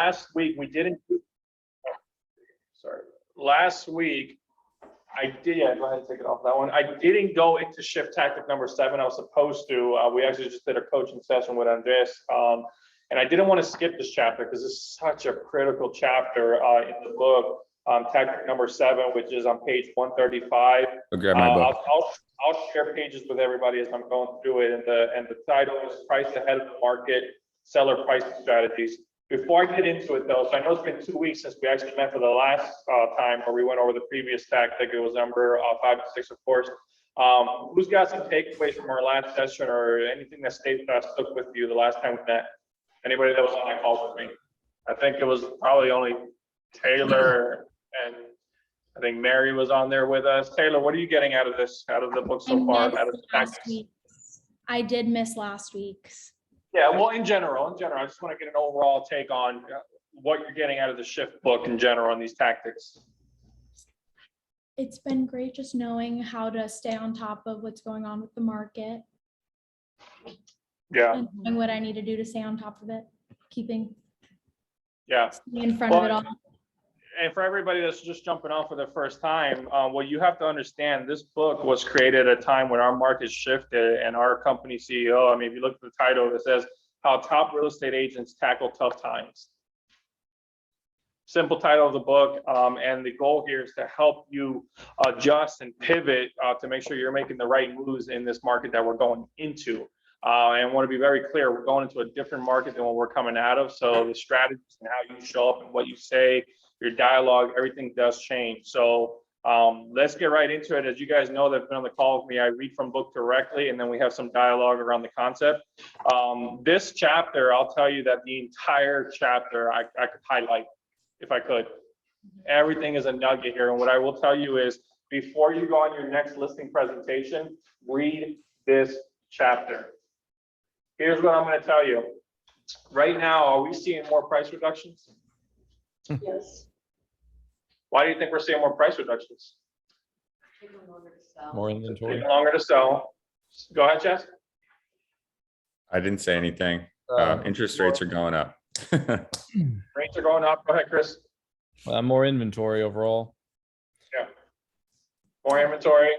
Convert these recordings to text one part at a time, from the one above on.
last week we didn't. Sorry, last week I did. Yeah, go ahead and take it off that one. I didn't go into shift tactic number 7. I was supposed to. We actually just did a coaching session with Andres, and I didn't want to skip this chapter because it's such a critical chapter in the book. Tactic number 7, which is on page 135. I'll grab my book. I'll share pages with everybody as I'm going through it, and the title is "Price Ahead of the Market: Seller Pricing Strategies." Before I get into it, though, so I know it's been 2 weeks since we actually met for the last time where we went over the previous tactic. It was number 5 and 6, of course. Who's got some takeaways from our last session or anything that stuck with you the last time we met? Anybody that was on that call with me? I think it was probably only Taylor, and I think Mary was on there with us. Taylor, what are you getting out of this, out of the book so far? Out of the tactics? I did miss last week's. Yeah, well, in general, I just want to get an overall take on what you're getting out of the shift book in general on these tactics. It's been great just knowing how to stay on top of what's going on with the market. Yeah. And doing what I need to do to stay on top of it, keeping in front Well, of it all. And for everybody that's just jumping on for the first time, what you have to understand, this book was created at a time when our market shifted and our company CEO, I mean, if you look at the title, it says How Top Real Estate Agents Tackle Tough Times. Simple title of the book, and the goal here is to help you adjust and pivot to make sure you're making the right moves in this market that we're going into. And I want to be very clear, we're going into a different market than what we're coming out of. So the strategies and how you show up and what you say, your dialogue, everything does change. So let's get right into it. As you guys know that have been on the call with me, I read from book directly, and then we have some dialogue around the concept. This chapter, I'll tell you that the entire chapter I could highlight if I could. Everything is a nugget here. And what I will tell you is before you go on your next listing presentation, read this chapter. Here's what I'm going to tell you. Right now, are we seeing more price reductions? Yes. Why do you think we're seeing more price reductions? Taking longer to sell. More inventory. Taking longer to sell. Go ahead, Chess. I didn't say anything. Interest rates are going up. Rates are going up. Go ahead, Chris. More inventory overall. Yeah. More inventory.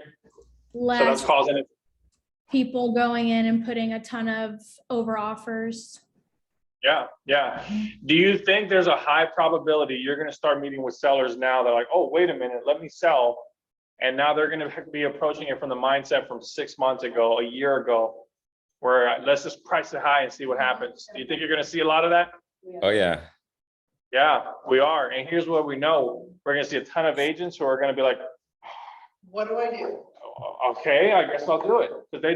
So that's Less causing it. people going in and putting a ton of over offers. Yeah, yeah. Do you think there's a high probability you're going to start meeting with sellers now? They're like, oh, wait a minute, let me sell. And now they're going to be approaching it from the mindset from 6 months ago, a year ago, where let's just price it high and see what happens. Do you think you're going to see a lot of that? Oh yeah. Yeah, we are. And here's what we know. We're going to see a ton of agents who are going to be like, What do I do? okay, I guess I'll do it. Because they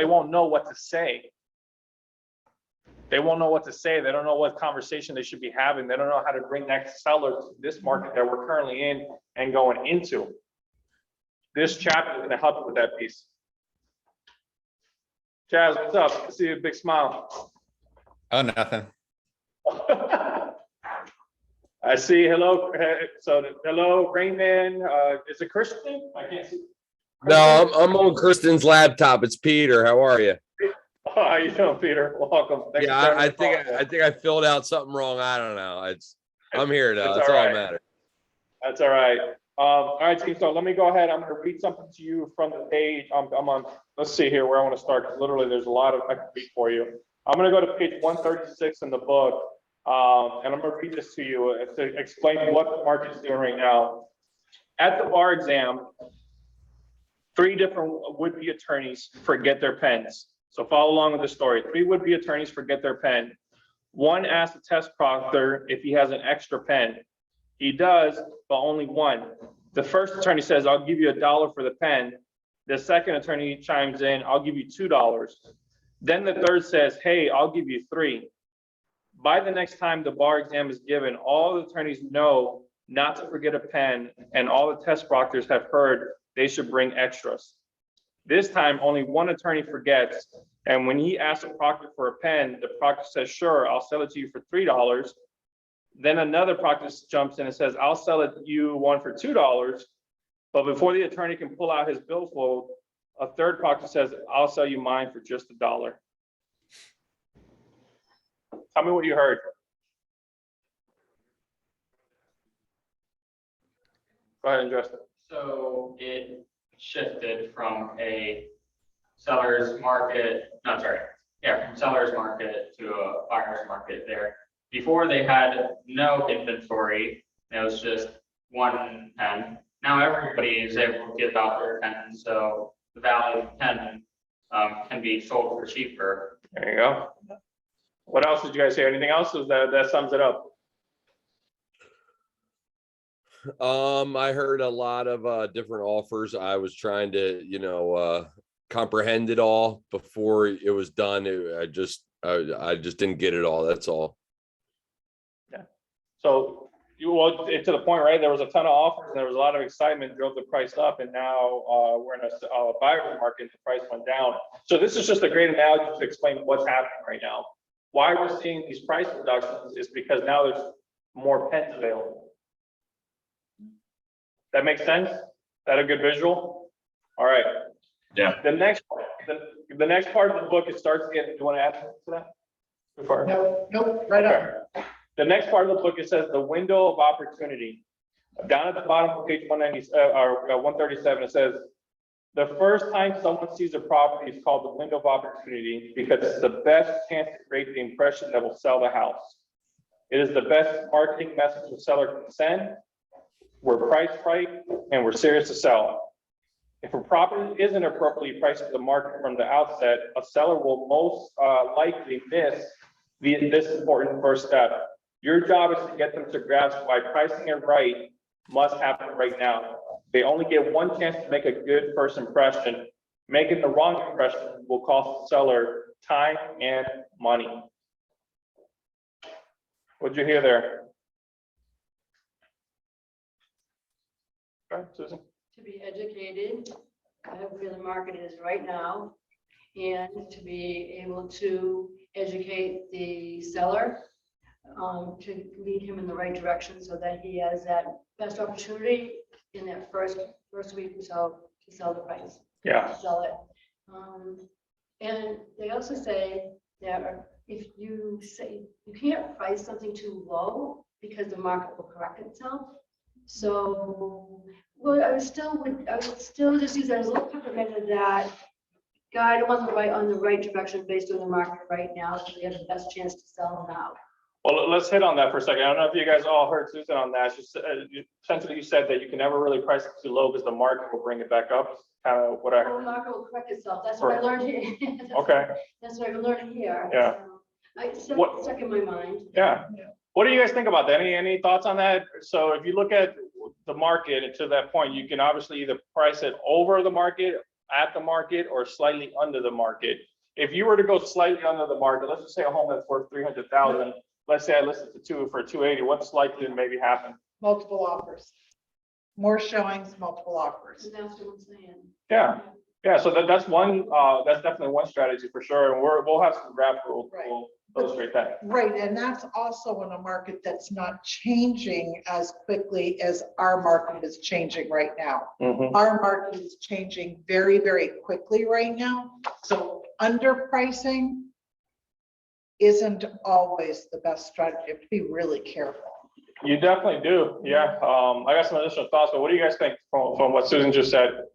won't know what to say. They won't know what to say. They don't know what conversation they should be having. They don't know how to bring that seller to this market that we're currently in and going into. This chapter is going to help you with that piece. Chaz, what's up? I see you, big smile. Oh, nothing. I see. Hello. So hello, Raymond. Is it Christian? I can't see. No, I'm on Kristen's laptop. It's Peter. How are you? Oh, how you doing, Peter? Welcome. Thanks for Yeah, joining I the think call. I think I filled out something wrong. I don't know. I'm here though. It's That's all all right. that matters. That's all right. All right, team. So let me go ahead. I'm going to read something to you from the page. I'm on. Let's see here where I want to start. Because literally, there's a lot of I can read for you. I'm going to go to page 136 in the book, and I'm going to read this to you to explain what the market's doing right now. At the bar exam, 3 different would-be attorneys forget their pens. So follow along with the story. 3 would-be attorneys forget their pen. One asks the test proctor if he has an extra pen. He does, but only one. The first attorney says, I'll give you $1 for the pen. The second attorney chimes in, I'll give you $2. Then the third says, hey, I'll give you 3. By the next time the bar exam is given, all the attorneys know not to forget a pen, and all the test proctors have heard they should bring extras. This time, only one attorney forgets, and when he asks a proctor for a pen, the proctor says, sure, I'll sell it to you for $3. Then another proctor jumps in and says, I'll sell it to you one for $2. But before the attorney can pull out his billfold, a third proctor says, I'll sell you mine for just $1. Tell me what you heard. Go ahead and address it. So it shifted from a seller's market, no, sorry, yeah, from seller's market to a buyer's market there. Before they had no inventory, it was just one pen. Now everybody is able to give out their pen, so the value of pen can be sold for cheaper. There you go. What else did you guys hear? Anything else? Is that sums it up? I heard a lot of different offers. I was trying to, comprehend it all before it was done. I just didn't get it all. That's all. So to the point, right? There was a ton of offers and there was a lot of excitement, drove the price up, and now we're in a buyer's market. The price went down. So this is just a great analogy to explain what's happening right now. Why we're seeing these price reductions is because now there's more pens available. That makes sense? That a good visual? All right. Yeah. The next part of the book, it starts again. Do you want to add to that? Before? No, nope, right up. Okay. The next part of the book, it says the window of opportunity. Down at the bottom of page 190 or 137, it says the first time someone sees a property is called the window of opportunity because it's the best chance to create the impression that will sell the house. It is the best marketing message the seller can send. We're priced right and we're serious to sell. If a property isn't appropriately priced to the market from the outset, a seller will most likely miss this important first step. Your job is to get them to grasp why pricing it right must happen right now. They only get one chance to make a good first impression. Making the wrong impression will cost the seller time and money. What'd you hear there? Go ahead, Susan. To be educated, where the market is right now, and to be able to educate the seller, to lead him in the right direction so that he has that best opportunity in that first week or so to sell the price. Yeah. To sell it. And they also say that if you say you can't price something too low because the market will correct itself. So, well, I would still just use that as a little peppermint that guide them on the right direction based on the market right now, so they have the best chance to sell now. Well, let's hit on that for a second. I don't know if you guys all heard Susan on that. Essentially, you said that you can never really price it too low because the market will bring it back up. Kind of what I The heard. market will correct itself. That's what I learned here. Okay. That's what I'm learning here. Yeah. So, What- stuck in my mind. Yeah. What do you guys think about that? Any thoughts on that? So if you look at the market, and to that point, you can obviously either price it over the market, at the market, or slightly under the market. If you were to go slightly under the market, let's just say a home that's worth 300,000. Let's say I listed the two for 280. What's likely to maybe happen? Multiple offers. More showings, multiple offers. And that's what I'm saying. Yeah. Yeah. So that's one. That's definitely one strategy for sure. And we'll have some graph rules. Right. We'll illustrate that. Right, and that's also in a market that's not changing as quickly as our market is changing right now. Mhm. Our market is changing very, very quickly right now. So underpricing isn't always the best strategy. You have to be really careful. You definitely do. Yeah. I got some additional thoughts, but what do you guys think from what Susan just said?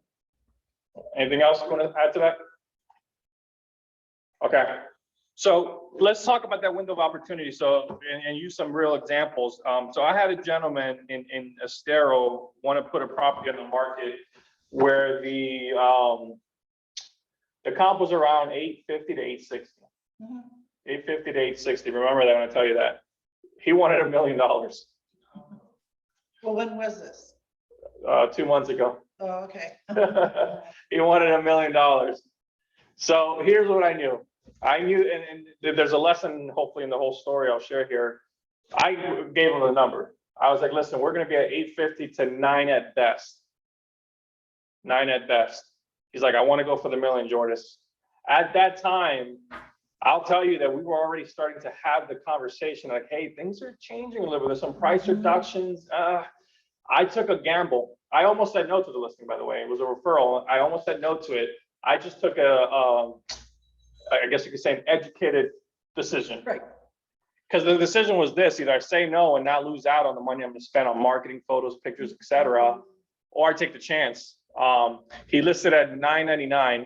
Anything else you want to add to that? Okay. So let's talk about that window of opportunity. So, and use some real examples. So I had a gentleman in Estero want to put a property on the market where the comp was around 850 to 860. 850 to 860. Remember that when I tell you that. He wanted $1 million. Well, when was this? 2 months ago. Oh, okay. He wanted $1 million. So here's what I knew. I knew, and there's a lesson hopefully in the whole story I'll share here. I gave him a number. I was like, listen, we're going to be at 850 to 9 at best. 9 at best. He's like, I want to go for the $1 million, Jordis. At that time, I'll tell you that we were already starting to have the conversation like, hey, things are changing a little bit. There's some price reductions. I took a gamble. I almost said no to the listing, by the way. It was a referral. I almost said no to it. I just took I guess you could say an educated decision. Right. Because the decision was this: either I say no and not lose out on the money I'm going to spend on marketing, photos, pictures, etc., or I take the chance. He listed at $999.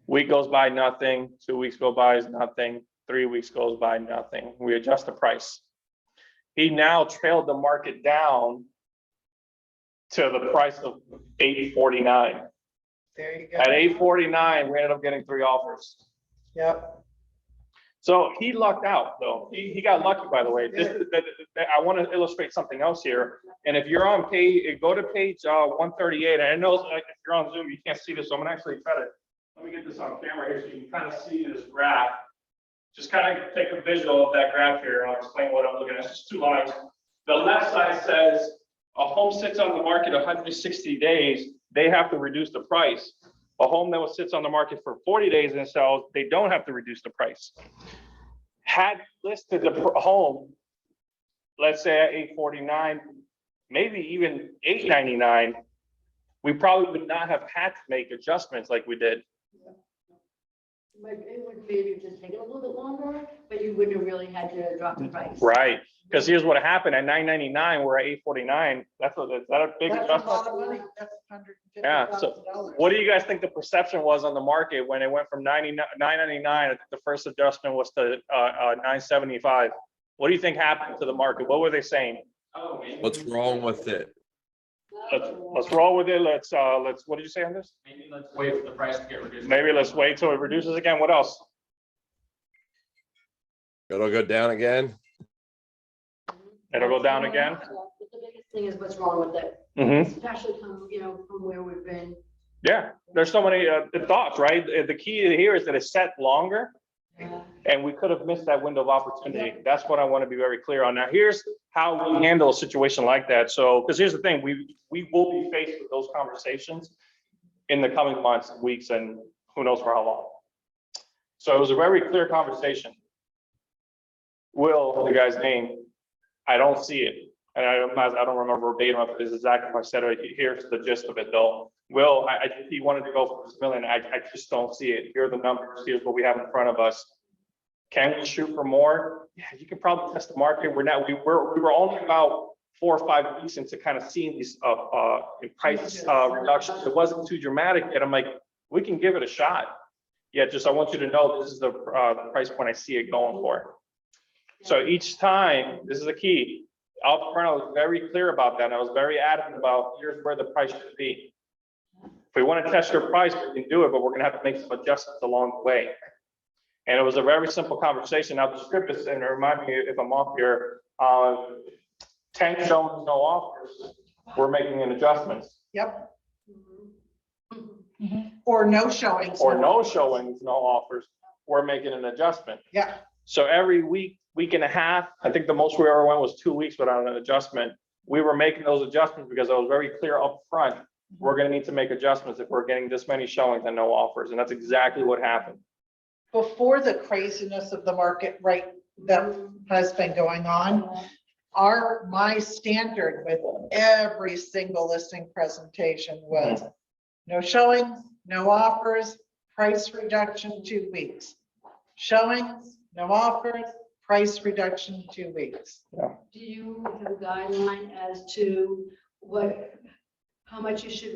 Week goes by, nothing. 2 weeks go by, is nothing. 3 weeks goes by, nothing. We adjust the price. He now trailed the market down to the price of $849. There you go. At $849, we ended up getting 3 offers. Yep. So he lucked out, though. He got lucky, by the way. I want to illustrate something else here. And if you're on page, go to page 138. I know like, if you're on Zoom, you can't see this. So I'm gonna actually try to, let me get this on camera here so you can kind of see this graph. Just kind of take a visual of that graph here, and I'll explain what I'm looking at. It's just 2 lines. The left side says a home sits on the market 160 days, they have to reduce the price. A home that sits on the market for 40 days and sells, they don't have to reduce the price. Had listed the home, let's say at $849, maybe even $899, we probably would not have had to make adjustments like we did. It would maybe just take it a little bit longer, but you wouldn't have really had to drop the price. Right, because here's what happened at $999, we're at $849. That's a big That's a lot adjustment. of money. That's Yeah, so $150,000. what do you guys think the perception was on the market when it went from $999? I think the first adjustment was to $975. What do you think happened to the market? What were they saying? Oh, maybe. What's wrong with it? Let's roll with it. Let's, what did you say on this? Maybe let's wait for the price to get reduced. Maybe let's wait till it reduces again. What else? It'll go down again? It'll go down again. But the biggest thing is what's wrong with it, Mm-hmm. especially from, from where we've been. Yeah, there's so many thoughts, right? The key here is that it's set longer and we could have missed that window of opportunity. That's what I want to be very clear on. Now, here's how we handle a situation like that. So, because here's the thing, we will be faced with those conversations in the coming months, weeks, and who knows for how long. So it was a very clear conversation. Will, the guy's name, I don't see it. And I don't remember verbatim if it is exactly if I said it. Here's the gist of it though. Will, he wanted to go for this million. I just don't see it. Here are the numbers. Here's what we have in front of us. Can we shoot for more? Yeah, you can probably test the market. We were only about 4 or 5 weeks into kind of seeing these price reductions. It wasn't too dramatic yet. I'm like, we can give it a shot. Yeah, just I want you to know this is the price point I see it going for. So each time, this is the key. Up front, I was very clear about that. And I was very adamant about here's where the price should be. If we want to test your price, we can do it, but we're going to have to make some adjustments along the way. And it was a very simple conversation. Now the script is, and remind me if I'm off here, 10 showings, no offers. We're making an adjustment. Yep. Or no showings. Or no showings, no offers. We're making an adjustment. Yeah. So every week and a half, I think the most we ever went was 2 weeks without an adjustment. We were making those adjustments because I was very clear up front. We're going to need to make adjustments if we're getting this many showings and no offers. And that's exactly what happened. Before the craziness of the market that has been going on, my standard with every single listing presentation was no showings, no offers, price reduction 2 weeks. Showings, no offers, price reduction 2 weeks. Yeah. Do you have a guideline as to how much you should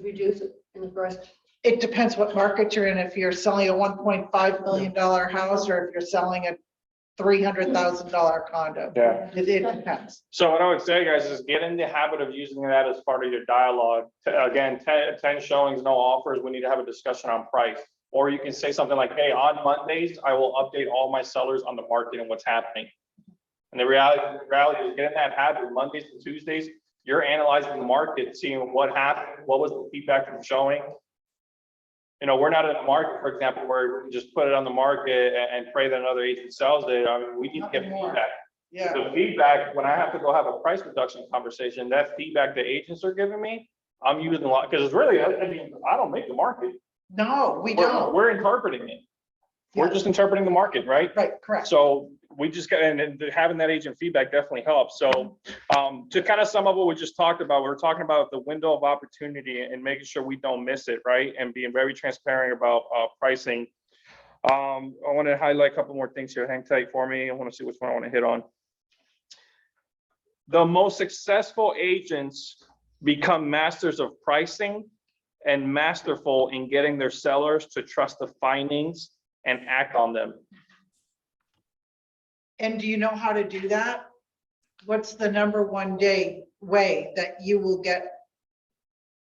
reduce in the first? It depends what market you're in. If you're selling a $1.5 million house or if you're selling a $300,000 condo. Yeah. It depends. So what I would say, guys, is get in the habit of using that as part of your dialogue. Again, 10 showings, no offers. We need to have a discussion on price. Or you can say something like, hey, on Mondays, I will update all my sellers on the market and what's happening. And the reality is get in that habit. Mondays and Tuesdays, you're analyzing the market, seeing what happened, what was the feedback from showing. We're not in a market, for example, where we can just put it on the market and pray that another agent sells it. I mean, we need to get feedback. Yeah. The feedback, when I have to go have a price reduction conversation, that feedback the agents are giving me, I'm using a lot, because it's really, I don't make the market. No, we don't. We're interpreting it. We're just interpreting the market, right? Right, correct. So we just got, and having that agent feedback definitely helps. So to kind of sum up what we just talked about, we're talking about the window of opportunity and making sure we don't miss it, right? And being very transparent about pricing. I want to highlight a couple more things here. Hang tight for me. I want to see which one I want to hit on. The most successful agents become masters of pricing and masterful in getting their sellers to trust the findings and act on them. And do you know how to do that? What's the number one way that you will get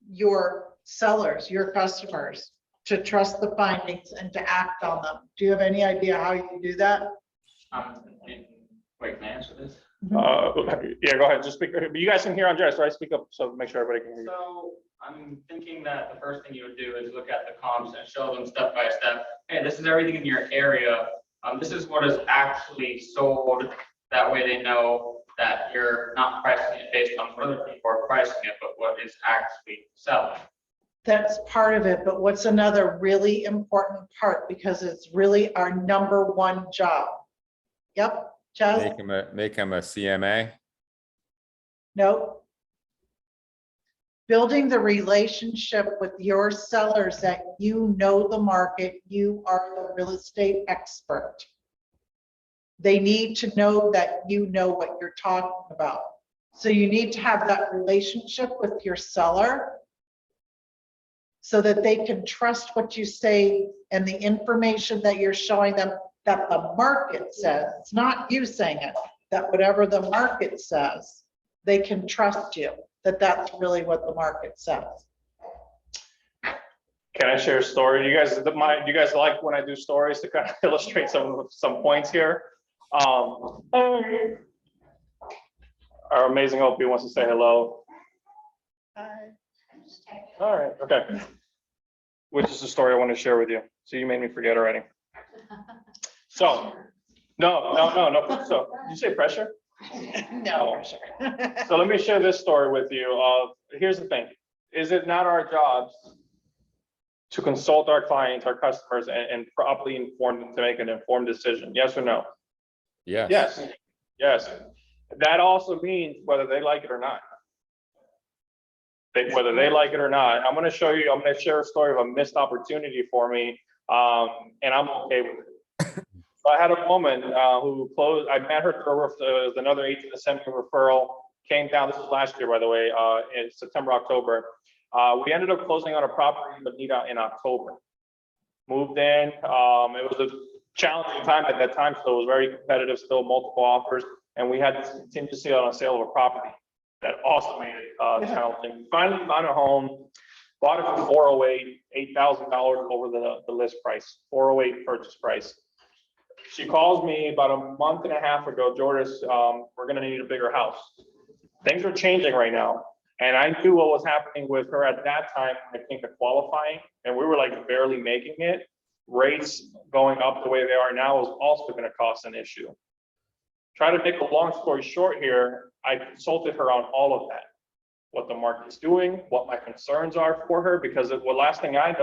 your sellers, your customers to trust the findings and to act on them? Do you have any idea how you do that? Wait, can I answer this? Yeah, go ahead, just speak, you guys can hear Andres, right? Speak up, so make sure everybody can hear you. So I'm thinking that the first thing you would do is look at the comps and show them step by step. Hey, this is everything in your area. This is what is actually sold. That way they know that you're not pricing it based on what other people are pricing it, but what is actually selling. That's part of it, but what's another really important part, because it's really our number one job? Yep, Chaz? Make him a CMA. Nope. Building the relationship with your sellers that you know the market, you are the real estate expert. They need to know that you know what you're talking about. So you need to have that relationship with your seller so that they can trust what you say and the information that you're showing them, that the market says. It's not you saying it, that whatever the market says, they can trust you, that that's really what the market says. Can I share a story? Do you guys like when I do stories to kind of illustrate some points here? Our amazing Opie wants to say hello. All right, okay. Which is the story I want to share with you. So you made me forget already. So, no. So, did you say pressure? No pressure. So let me share this story with you. Here's the thing. Is it not our jobs to consult our clients, our customers, and properly inform them to make an informed decision? Yes or no? Yes. Yes. That also means whether they like it or not. Whether they like it or not. I'm going to share a story of a missed opportunity for me, and I'm okay with it. So I had a woman who closed. I met her through another agent that sent me a referral. Came down. This was last year, by the way, in September, October. We ended up closing on a property in Bonita in October. Moved in. It was a challenging time at that time, so it was very competitive. Still multiple offers, and we had this contingency on a sale of a property. That also made it challenging. Finally found a home, bought it for $408, $8,000 over the list price, $408 purchase price. She calls me about a month and a half ago, Jordis, we're gonna need a bigger house. Things are changing right now. And I knew what was happening with her at that time, I think the qualifying, and we were like barely making it. Rates going up the way they are now is also gonna cause an issue. Try to make a long story short here, I consulted her on all of that. What the market's doing, what my concerns are for her, because the last thing I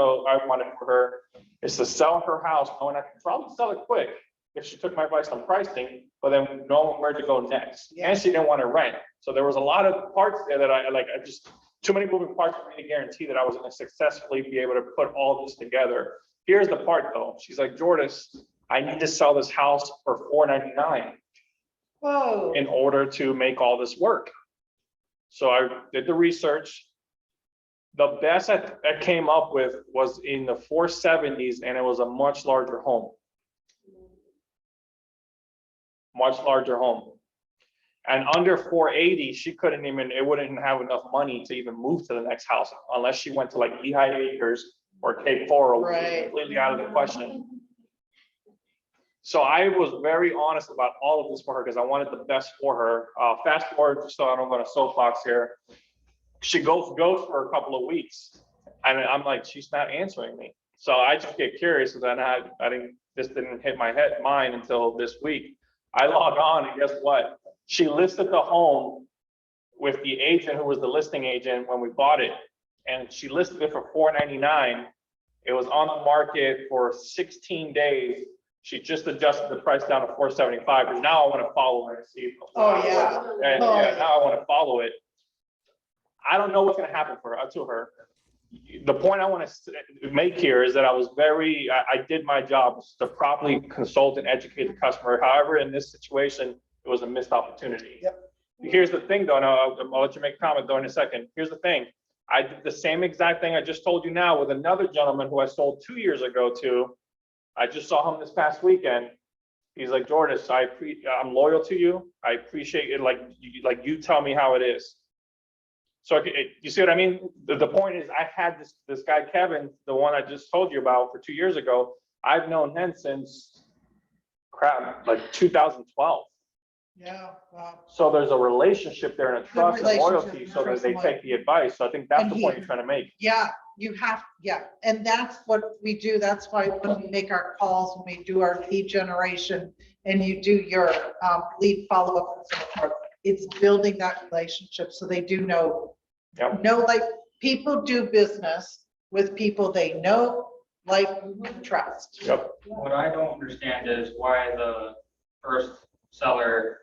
wanted for her is to sell her house, knowing I could probably sell it quick if she took my advice on pricing, but then knowing where to go next. And she didn't want to rent. So there was a lot of parts there that I just, too many moving parts for me to guarantee that I was gonna successfully be able to put all this together. Here's the part though. She's like, Jordis, I need to sell this house for $499. Whoa. In order to make all this work. So I did the research. The best I came up with was in the 470s, and it was a much larger home. Much larger home. And under 480, she couldn't even, it wouldn't have enough money to even move to the next house unless she went to like Lehigh Acres or Cape Coral, which is completely out of the question. So I was very honest about all of this for her because I wanted the best for her. Fast forward, so I don't go to soapbox here. She goes for a couple of weeks, and I'm like, she's not answering me. So I just get curious, and then this didn't hit my mind until this week. I log on, and guess what? She listed the home with the agent who was the listing agent when we bought it, and she listed it for $499. It was on the market for 16 days. She just adjusted the price down to $475, but now I want to follow her and see. Now I want to follow it. I don't know what's going to happen to her. The point I want to make here is that I did my job to properly consult and educate the customer. However, in this situation, it was a missed opportunity. Yep. Here's the thing though, and I'll let you make a comment though in a second. Here's the thing. I did the same exact thing I just told you now with another gentleman who I sold 2 years ago to. I just saw him this past weekend. He's like, Jordis, I'm loyal to you. I appreciate it. Like you tell me how it is. So you see what I mean? The point is I had this guy, Kevin, the one I just told you about for 2 years ago. I've known him since like 2012. Yeah, wow. So there's a relationship there and a trust and relationship, loyalty so that trust they and take the advice. So I think that's And the he- point you're trying to make. Yeah, you have, yeah, and that's what we do. That's why when we make our calls, when we do our lead generation and you do your lead follow-up and so forth, it's building that relationship so they do know, Yep. like people do business with people they know, like, and trust. Yep. What I don't understand is why the first seller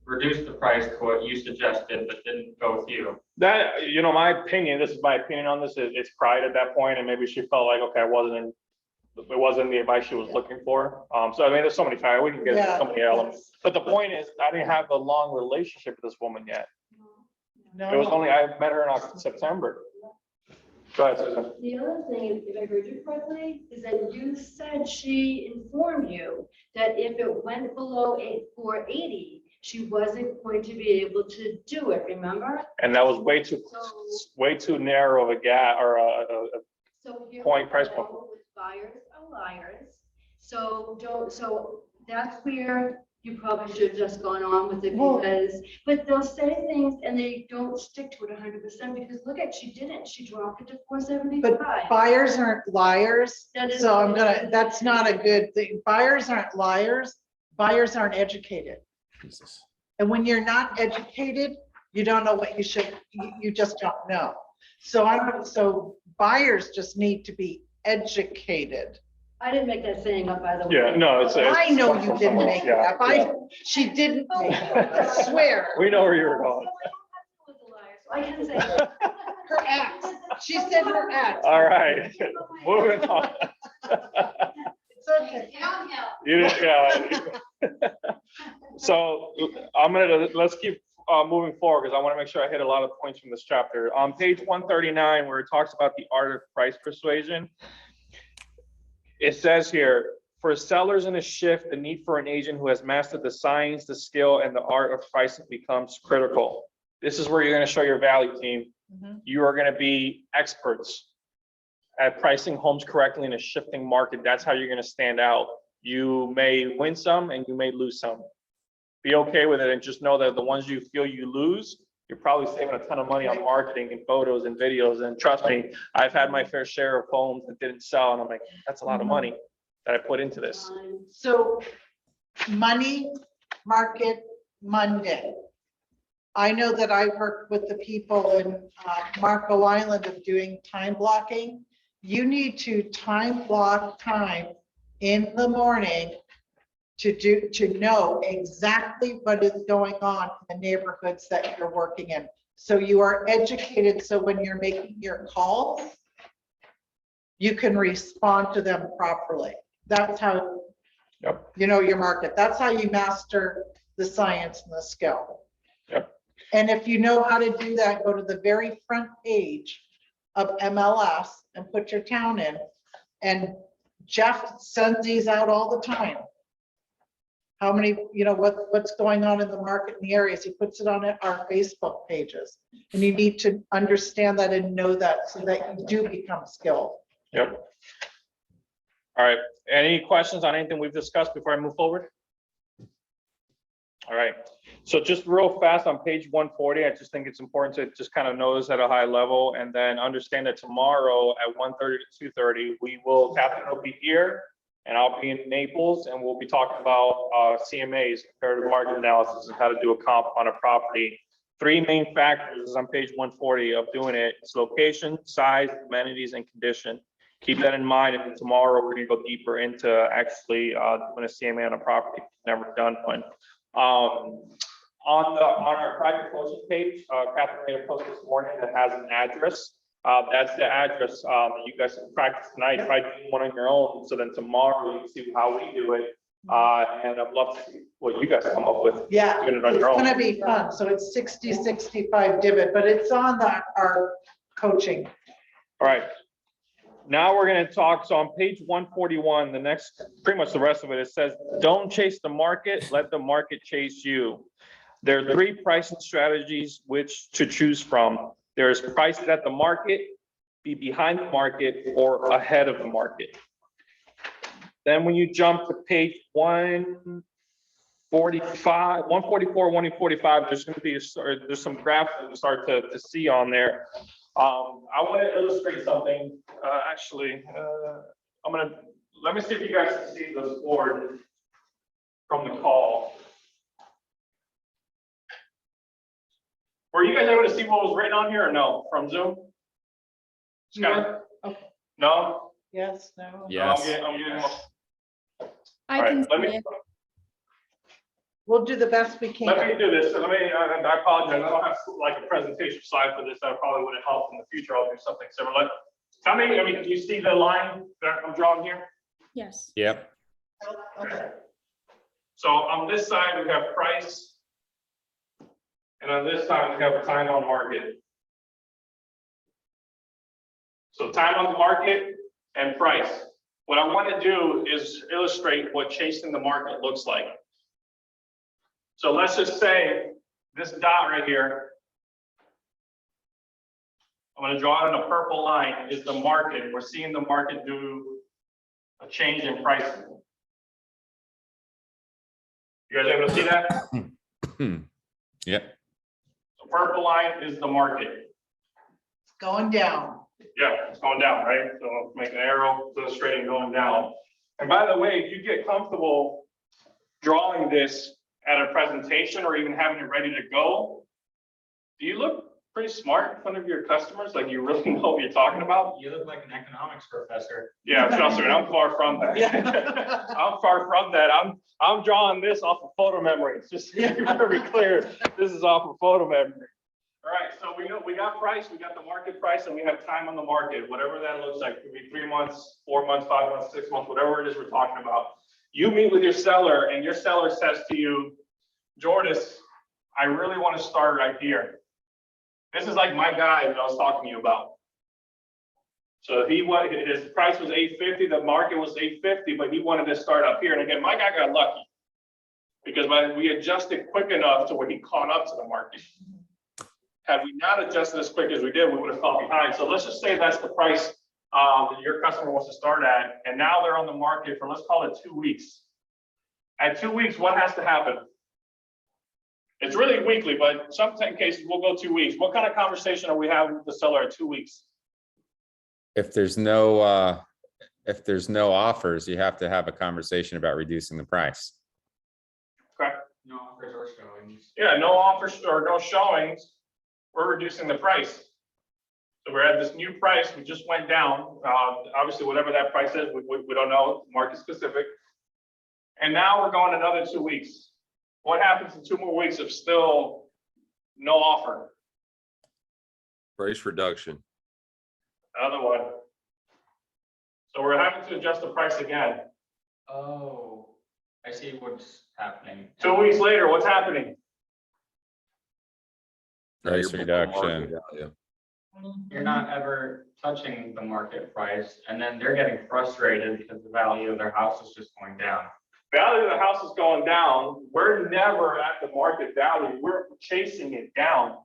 reduced the price to what you suggested, but didn't go with you. That, my opinion, this is my opinion on this, it's pride at that point, and maybe she felt like, okay, it wasn't the advice she was looking for. So I mean, there's so many factors, we can get into so many elements. But the point is, I didn't have a long relationship with this woman yet. It was only, I met her in September. Go ahead, Susan. The other thing, if I heard you correctly, is that you said she informed you that if it went below 480, she wasn't going to be able to do it, remember? And that was way too narrow of a gap or So here point, we price go point. with buyers are liars. So that's where you probably should have just gone on with it Well- but they'll say things and they don't stick to it 100% because look at, she didn't, she dropped it to 475. But buyers aren't liars, That is- so that's not a good thing. Buyers aren't liars, buyers aren't educated. Jesus. And when you're not educated, you don't know what you just don't know. So buyers just need to be educated. I didn't make that saying up, by the way. Yeah, no, it's. I know it's you didn't make it yeah, up. yeah. She didn't make it up, I swear. We know where you were going. So I can say that. Her act, she said her act. All right, moving on. It's okay. You didn't, yeah. So let's keep moving forward because I want to make sure I hit a lot of points from this chapter. On page 139, where it talks about the art of price persuasion, it says here, for sellers in a shift, the need for an agent who has mastered the science, the skill, and the art of pricing becomes critical. This is where you're going to show your value, team. Mhm. You are going to be experts at pricing homes correctly in a shifting market. That's how you're going to stand out. You may win some and you may lose some. Be okay with it and just know that the ones you feel you lose, you're probably saving a ton of money on marketing and photos and videos. And trust me, I've had my fair share of homes that didn't sell. And I'm like, that's a lot of money that I put into this. So money market Monday. I know that I work with the people in Marco Island of doing time blocking. You need to time block time in the morning to know exactly what is going on in the neighborhoods that you're working in. So you are educated, so when you're making your calls, you can respond to them properly. That's how you know your market. That's how you master the science and the skill. Yep. And if you know how to do that, go to the very front page of MLS and put your town in. And Jeff sends these out all the time. How many, what's going on in the market in the areas. He puts it on our Facebook pages. And you need to understand that and know that so that you do become skilled. Yep. All right. Any questions on anything we've discussed before I move forward? All right. So just real fast on page 140, I just think it's important to just kind of know this at a high level and then understand that tomorrow at 1:30 to 2:30, we will, Catherine will be here and I'll be in Naples and we'll be talking about CMAs, comparative market analysis, and how to do a comp on a property. Three main factors on page 140 of doing it. It's location, size, amenities, and condition. Keep that in mind. And tomorrow we're going to go deeper into actually doing a CMA on a property. Never done one. On our private posting page, Catherine made a post this morning that has an address. That's the address that you guys can practice tonight. Try doing one on your own. So then tomorrow you can see how we do it. And I'd love to see what you guys come up with. Yeah, Doing it on it's your own. gonna be fun. So it's 60-65 divot, but it's on our coaching. All right. Now we're gonna talk, so on page 141, the next, pretty much the rest of it, it says, don't chase the market, let the market chase you. There are 3 pricing strategies which to choose from. There's prices at the market, be behind the market, or ahead of the market. Then when you jump to page 144, 145, there's gonna be, there's some graphs that you start to see on there. I want to illustrate something, actually, let me see if you guys can see this board from the call. Were you guys able to see what was written on here or no, from Zoom? Scott? Okay. No? Yes, no. Yes. I'm getting- I all right, can let see me- it. We'll do the best we can. Let me do this. I apologize. I don't have like a presentation slide for this. That probably would have helped in the future. I'll do something similar. Tell me, can you see the line that I'm drawing here? Yes. Yep. Okay. So on this side, we have price. And on this side, we have a time on market. So time on the market and price. What I want to do is illustrate what chasing the market looks like. So let's just say this dot right here, I'm going to draw it in a purple line, is the market. We're seeing the market do a change in pricing. You guys able to see that? Yep. The purple line is the market. It's going down. Yeah, it's going down, right? So make an arrow illustrating going down. And by the way, if you get comfortable drawing this at a presentation or even having it ready to go, do you look pretty smart in front of your customers? Like you really know what you're talking about? You look like an economics professor. Yeah, trust me, I'm far from that. I'm far from that. I'm drawing this off of photo memory. It's just to be very clear. This is off of photo memory. All right, so we know we got price, we got the market price, and we have time on the market, whatever that looks like. It could be 3 months, 4 months, 5 months, 6 months, whatever it is we're talking about. You meet with your seller and your seller says to you, Jordis, I really want to start right here. This is like my guy that I was talking to you about. So his price was $850, the market was $850, but he wanted to start up here. And again, my guy got lucky because we adjusted quick enough to where he caught up to the market. Had we not adjusted as quick as we did, we would have fallen behind. So let's just say that's the price that your customer wants to start at. And now they're on the market for, let's call it 2 weeks. At 2 weeks, what has to happen? It's really weekly, but in some cases we'll go 2 weeks. What kind of conversation are we having with the seller at 2 weeks? If there's no offers, you have to have a conversation about reducing the price. Correct. No offers or showings. Yeah, no offers or no showings. We're reducing the price. So we're at this new price. We just went down. Obviously, whatever that price is, we don't know, market specific. And now we're going another 2 weeks. What happens in 2 more weeks if still no offer? Price reduction. Another one. So we're having to adjust the price again. Oh, I see what's happening. 2 weeks later, what's happening? Price reduction. Yeah. You're not ever touching the market price, and then they're getting frustrated because the value of their house is just going down. Value of the house is going down. We're never at the market value. We're chasing it down.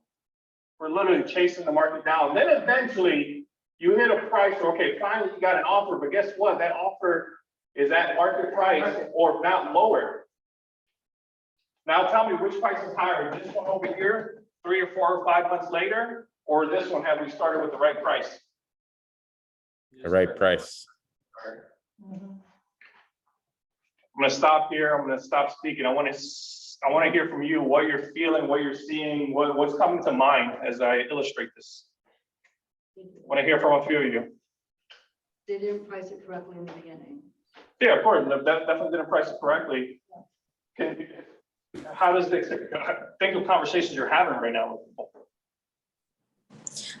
We're literally chasing the market down. Then eventually you hit a price. Okay, finally you got an offer, but guess what? That offer is at market price or not lower. Now tell me which price is higher, this one over here, 3 or 4 or 5 months later, or this one, have we started with the right price? The right price. Mhm. I'm gonna stop here. I'm gonna stop speaking. I want to hear from you what you're feeling, what you're seeing, what's coming to mind as I illustrate this. I want to hear from a few of you. They didn't price it correctly in the beginning. Yeah, of course, that definitely didn't price it correctly. How does this, think of conversations you're having right now with people?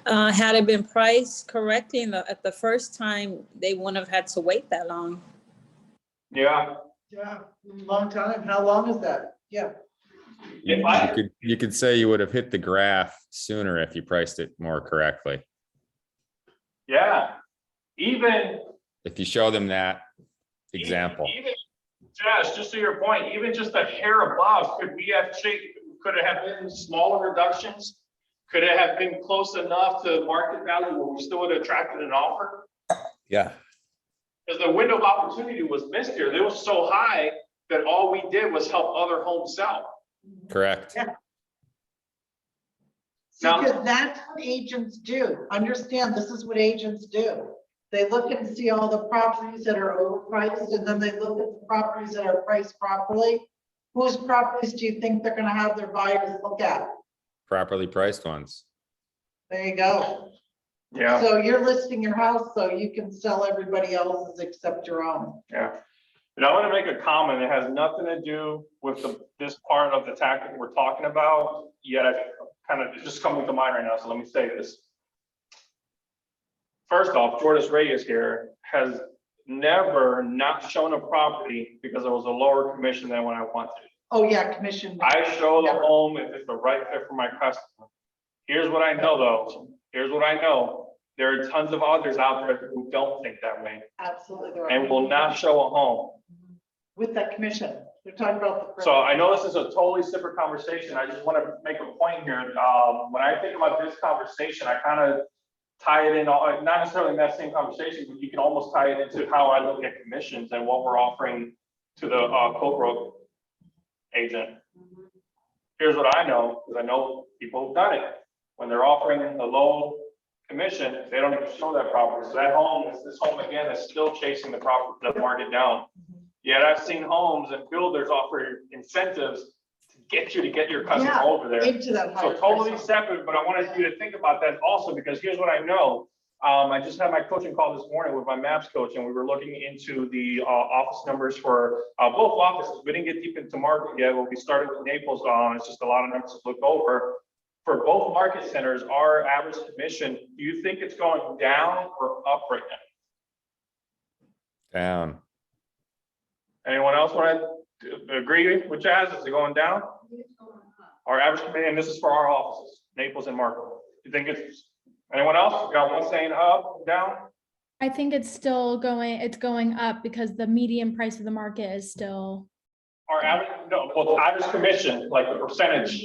Had it been priced correctly at the first time, they wouldn't have had to wait that long. Yeah, Yeah, long time. How long is that? Yeah. You If I- you could say you would have hit the graph sooner if you priced it more correctly. Yeah, even. If you show them that example. Even, Josh, just to your point, even just a hair above, could it have been smaller reductions? Could it have been close enough to market value where we still would have attracted an offer? Yeah. Because the window of opportunity was missed here. It was so high that all we did was help other homes sell. Correct. Now- Because that's what agents do. Understand, this is what agents do. They look and see all the properties that are overpriced, and then they look at the properties that are priced properly. Whose properties do you think they're gonna have their buyers look at? Properly priced ones. There you go. Yeah, So you're listing your house so you can sell everybody else's except your own. yeah. And I want to make a comment. It has nothing to do with this part of the tactic we're talking about. Yet I kind of just coming to mind right now. So let me say this. First off, Jordan Reyes here has never not shown a property because it was a lower commission than what I wanted. Oh, yeah, commission. I show the home if it's the right fit for my customer. Here's what I know though. Here's what I know. There are tons of others out there who don't think that way Absolutely. they're and will not show a home. with that commission. They're talking about the. So I know this is a totally separate conversation. I just want to make a point here. When I think about this conversation, I kind of tie it in, not necessarily in that same conversation, but you can almost tie it into how I look at commissions and what we're offering to the co-broke agent. Here's what I know, because I know people who've done it. When they're offering a low commission, they don't even show that property. So that home, this home again is still chasing the market down. Yet I've seen homes and builders offer incentives to get your customer Yeah, over there. into that. So higher totally price. separate, but I wanted you to think about that also, because here's what I know. I just had my coaching call this morning with my MAPS coach, and we were looking into the office numbers for both offices. We didn't get deep into market yet. When we started with Naples, it's just a lot of numbers to look over. For both market centers, our average commission, do you think it's going down or up right now? Down. Anyone else want to agree with Jazz? Is it going down? Our average commission, and this is for our offices, Naples and Marco. You think it's, anyone else? Got one saying up, down? I think it's going up because the median price of the market is still, Our average, no, well, average commission, like the percentage,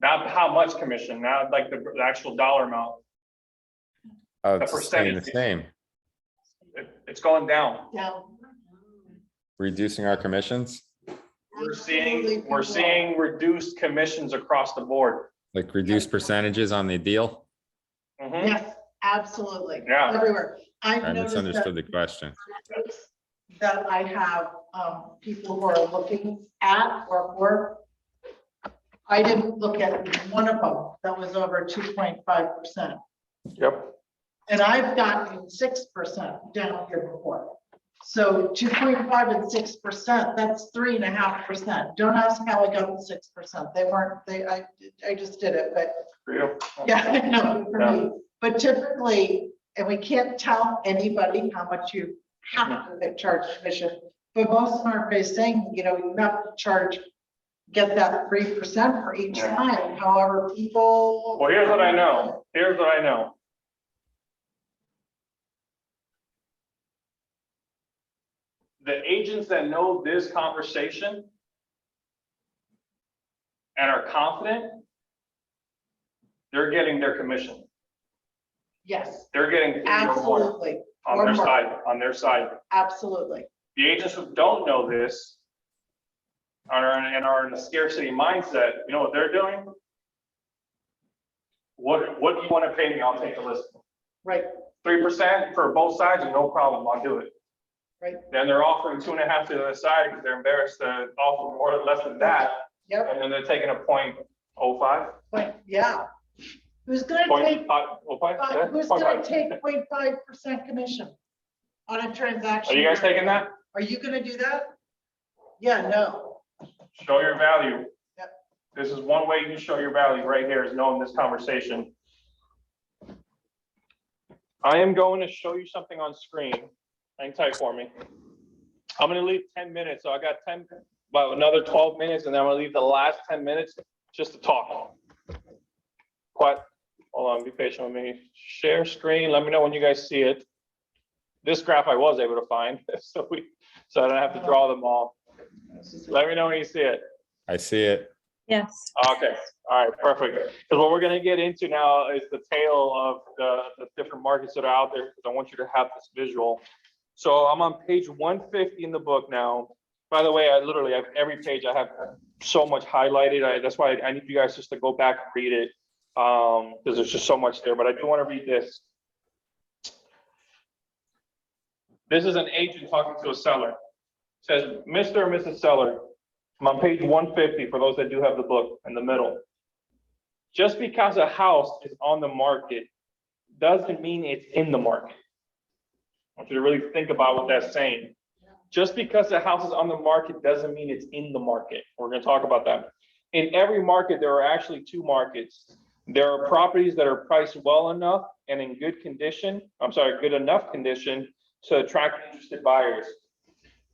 not how much commission, not like the actual dollar amount. Oh, The it's staying the percentage. same. It's going down. Down. Reducing our commissions, We're Absolutely. seeing reduced commissions across the board. like reduced percentages on the deal. Mhm. Yes, absolutely. Yeah. Everywhere. I've I noticed misunderstood the that, question. that I have, people who are looking at or for. I didn't look at one of them that was over 2.5%. Yep. And I've gotten 6% down here before. So 2.5 and 6%, that's 3.5%. Don't ask how I got the 6%. I just did it, but For you. yeah, no, for me. But typically, and we can't tell anybody how much you have to get charged commission. But most markets saying, you have to charge, get that 3% for each Yeah. time. However, people. Well, here's what I know. Here's what I know. The agents that know this conversation and are confident, they're getting their commission. Yes, They're getting 3 or more absolutely. on Or their more. side, on their side. Absolutely. The agents who don't know this are in a scarcity mindset, you know what they're doing? What do you want to pay me? I'll take the listing. Right, 3% for both sides, no problem, I'll do it. right. Then they're offering 2.5 to the other side because they're embarrassed to offer more or less than that, Yep. and then they're taking a 0.05. But yeah. Who's gonna take, 0.5, who's gonna take 0.5% commission on a Are transaction? you guys taking that? Are you gonna do that? Yeah, no. Show your value. Yep. This is one way you show your value right here, is knowing this conversation. I am going to show you something on screen. Hang tight for me. I'm gonna leave 10 minutes, so I got about another 12 minutes, and then I'm gonna leave the last 10 minutes just to talk. Quiet, hold on, be patient with me. Share screen, let me know when you guys see it. This graph I was able to find, so I don't have to draw them all. Let me know when you see it. I see it. Yes. Okay, all right, perfect. Because what we're gonna get into now is the tale of the different markets that are out there, because I want you to have this visual. So I'm on page 150 in the book now. By the way, I literally have every page, I have so much highlighted. That's why I need you guys just to go back and read it, because there's just so much there, but I do want to read this. This is an agent talking to a seller. It says, Mr. or Mrs. Seller, I'm on page 150 for those that do have the book in the middle. Just because a house is on the market doesn't mean it's in the market. I want you to really think about what that's saying. Just because a house is on the market doesn't mean it's in the market. We're going to talk about that. In every market, there are actually two markets. There are properties that are priced well enough and in good condition. Good enough condition to attract interested buyers.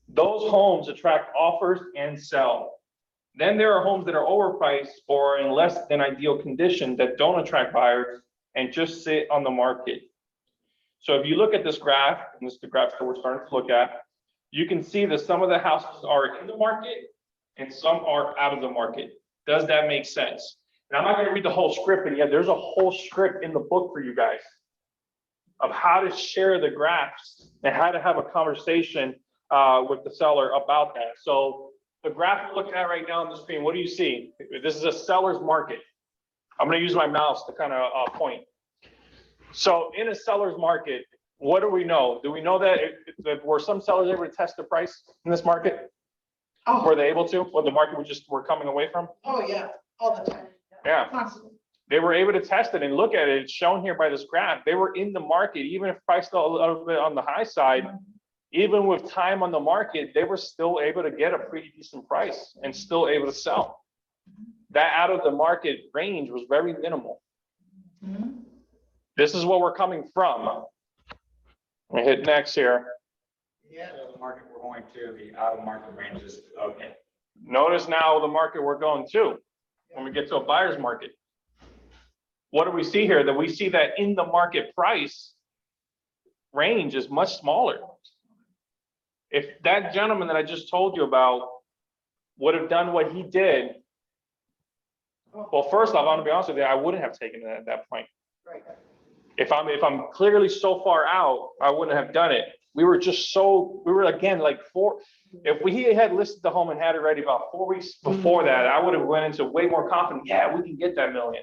Those homes attract offers and sell. Then there are homes that are overpriced or in less than ideal condition that don't attract buyers and just sit on the market. So if you look at this graph, and this is the graph that we're starting to look at, you can see that some of the houses are in the market and some are out of the market. Does that make sense? And I'm not going to read the whole script, but yeah, there's a whole script in the book for you guys of how to share the graphs and how to have a conversation with the seller about that. So the graph we're looking at right now on the screen, what do you see? This is a seller's market. I'm going to use my mouse to kind of point. So in a seller's market, what do we know? Do we know that were some sellers able to test the price in this market? Oh, Were they able to? Or the market were coming away from? oh, yeah, all the time. Yeah. Constantly. They were able to test it and look at it. It's shown here by this graph. They were in the market, even if priced a little bit on the high side. Even with time on the market, they were still able to get a pretty decent price and still able to sell. That out of the market range was very minimal. Mhm. This is what we're coming from. Let me hit next here. Yeah. The market we're going to, the out of market range is okay. Notice now the market we're going to when we get to a buyer's market. What do we see here? That we see that in the market price range is much smaller. If that gentleman that I just told you about would have done what he did, well, first off, I'm gonna be honest with you, I wouldn't have taken it at that point. Right. If I'm clearly so far out, I wouldn't have done it. We were again like if we had listed the home and had it ready about 4 weeks before that, I would have went into way more confident. Yeah, we can get that million.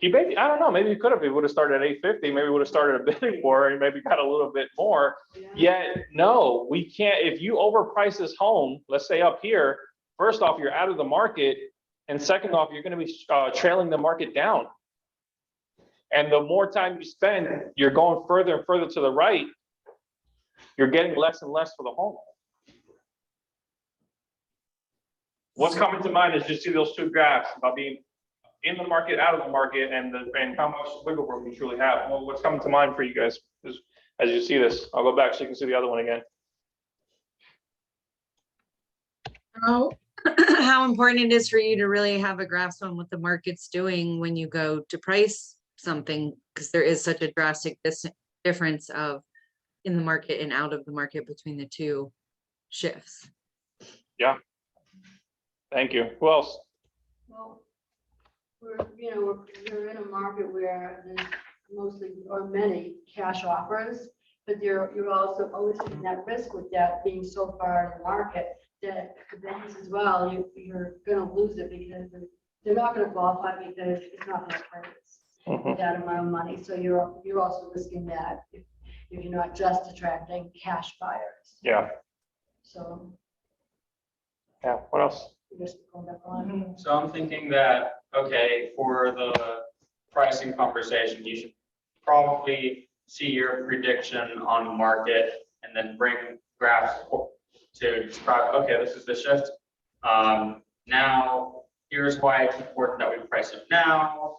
I don't know, maybe he could have. He would have started at 850, maybe would have started a bit more and maybe got a little bit more. Yet, no, we can't. If you overprice this home, let's say up here, first off, you're out of the market. And second off, you're going to be trailing the market down. And the more time you spend, you're going further and further to the right. You're getting less and less for the home. What's coming to mind is just see those two graphs about being in the market, out of the market, and how much wiggle room you truly have. Well, what's coming to mind for you guys as you see this? I'll go back so you can see the other one again. How important it is for you to really have a grasp on what the market's doing when you go to price something, because there is such a drastic difference of in the market and out of the market between the two shifts. Yeah. Thank you. Who else? Well, we're in a market where there's mostly or many cash offers, but you're also always taking that risk with that being so far in the market that the banks as well, you're going to lose it because they're not going to qualify because it's not going to purchase that amount of money. So you're also risking that if you're not just attracting cash buyers. Yeah. So. Yeah. What else? Just going back on. So I'm thinking that, okay, for the pricing conversation, you should probably see your prediction on the market and then bring graphs to describe, okay, this is the shift. Now, here's why it's important that we price it now.